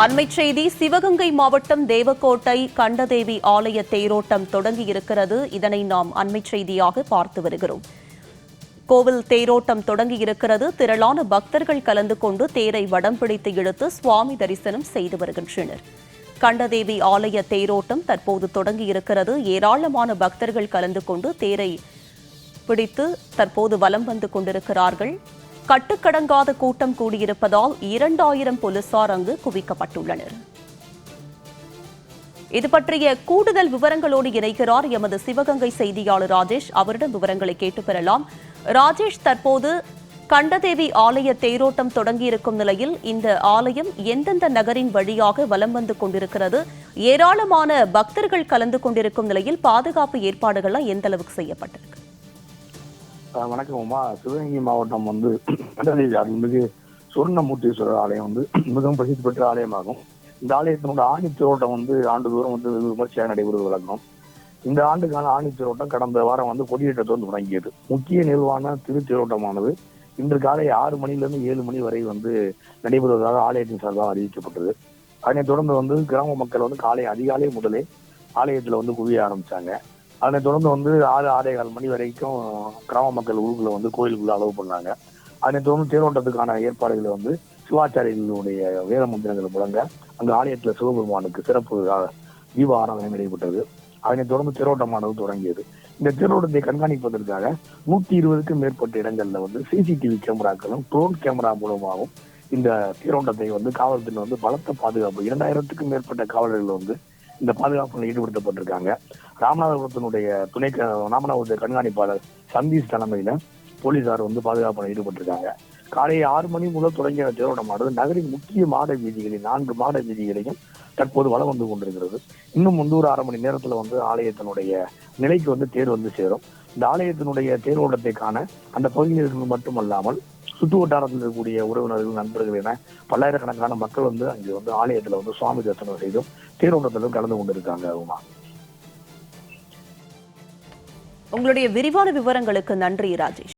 அண்மைச் செய்தி சிவகங்கை மாவட்டம் தேவக்கோட்டை கண்டதேவி ஆலய தேரோட்டம் தொடங்கியிருக்கிறது. இதனை நாம் அண்மைச் செய்தியாக பார்த்து வருகிறோம். கோவில் தேரோட்டம் தொடங்கியிருக்கிறது. திரளான பக்தர்கள் கலந்து கொண்டு தேரை வடம் பிடித்து இழுத்து சுவாமி தரிசனம் செய்து வருகின்றனர். கண்டதேவி ஆலய தேரோட்டம் தற்போது தொடங்கியிருக்கிறது. ஏராளமான பக்தர்கள் கலந்து கொண்டு தேரை பிடித்து தற்போது வலம் வந்து கொண்டிருக்கிறார்கள். கட்டுக்கடங்காத கூட்டம் கூடியிருப்பதால் 2000 போலீசார் அங்கு குவிக்கப்பட்டுள்ளனர். இது பற்றிய கூடுதல் விவரங்களோடு இணைக்கிறார் எமது சிவகங்கை செய்தியாளர் ராஜேஷ். அவரிடம் விவரங்களை கேட்டு பெறலாம். ராஜேஷ், தற்போது கண்டதேவி ஆலய தேரோட்டம் தொடங்கியிருக்கும் நிலையில் இந்த ஆலயம் எந்தெந்த நகரின் வழியாக வலம் வந்து கொண்டிருக்கிறது? ஏராளமான பக்தர்கள் கலந்து கொண்டிருக்கும் நிலையில் பாதுகாப்பு ஏற்பாடுகள்லாம் எந்த அளவுக்கு செய்யப்பட்டிருக்கு? வணக்கம் உமா. சிவகங்கை மாவட்டம் கண்டதேவி அருள்மிகு சுவர்ணமூர்த்தீஸ்வரர் ஆலயம் மிகவும் பிரசித்தி பெற்ற ஆலயமாகும். இந்த ஆலயத்தினோட ஆணி தேரோட்டம் ஆண்டுதோறும் விமர்சையாக நடைபெறுவது வழக்கம். இந்த ஆண்டுக்கான ஆணி தேரோட்டம் கடந்த வாரம் கொடியேற்றத்தோடு தொடங்கியது. முக்கிய நிகழ்வான திருத்தேரோட்டமானது இன்று காலை 6 மணிலிருந்து 7 மணி வரை நடைபெறுவதாக ஆலயத்தின் சார்பாக அறிவிக்கப்பட்டது. அதனைத் தொடர்ந்து கிராம மக்கள் காலை அதிகாலை முதலே ஆலயத்துல குவிய ஆரம்பிச்சாங்க. அதனை தொடர்ந்து 6-6:15 மணி வரைக்கும் கிராம மக்கள் ஊருக்குள்ள கோயிலுக்குள்ள அளவு பண்ணாங்க. அதனை தொடர்ந்து தேரோட்டத்துக்கான ஏற்பாடுகளை சிவாச்சாரியர்களுடைய வேத மந்திரங்கள் முழங்க அங்கு ஆலயத்துல சிவபெருமானுக்கு சிறப்பு தீப ஆராதனை நடைபெற்றது. அதனை தொடர்ந்து தேரோட்டமானது தொடங்கியது. இந்த தேரோட்டத்தை கண்காணிப்பதற்காக 120க்கும் மேற்பட்ட இடங்கள்ல சிசிடிவி கேமராக்களும் ட்ரோன் கேமரா மூலமாகவும் இந்த தேரோட்டத்தை காவல்துறை பலத்த பாதுகாப்பு 2000க்கும் மேற்பட்ட காவலர்கள் இந்த பாதுகாப்புல ஈடுபடுத்தப்பட்டிருக்காங்க. ராமநாதபுரத்தினுடைய ராமநாதபுரத்தை கண்காணிப்பாளர் சந்தீஷ் தலைமையில போலீசார் பாதுகாப்புல ஈடுபட்டிருக்காங்க. காலை 6 மணி முதல் தொடங்கிய தேரோட்டமானது நகரின் முக்கிய மாட வீதிகளில் 4 மாட வீதிகளையும் தற்போது வலம் வந்து கொண்டிருக்கிறது. இன்னும் ஒரு 1/2 மணி நேரத்துல ஆலயத்தினுடைய நிலைக்கு தேர் சேரும். இந்த ஆலயத்தினுடைய தேரோட்டத்தை காண அந்த பகுதியில் மட்டுமல்லாமல் சுற்று வட்டாரத்தில் இருக்கக்கூடிய உறவினர்கள், நண்பர்கள் என பல்லாயிரக்கணக்கான மக்கள் அங்கு ஆலயத்துல சுவாமி தரிசனம் செய்தும் தேரோட்டத்திலும் கலந்து கொண்டிருக்காங்க. உமா, உங்களுடைய விரிவான விவரங்களுக்கு நன்றி ராஜேஷ்.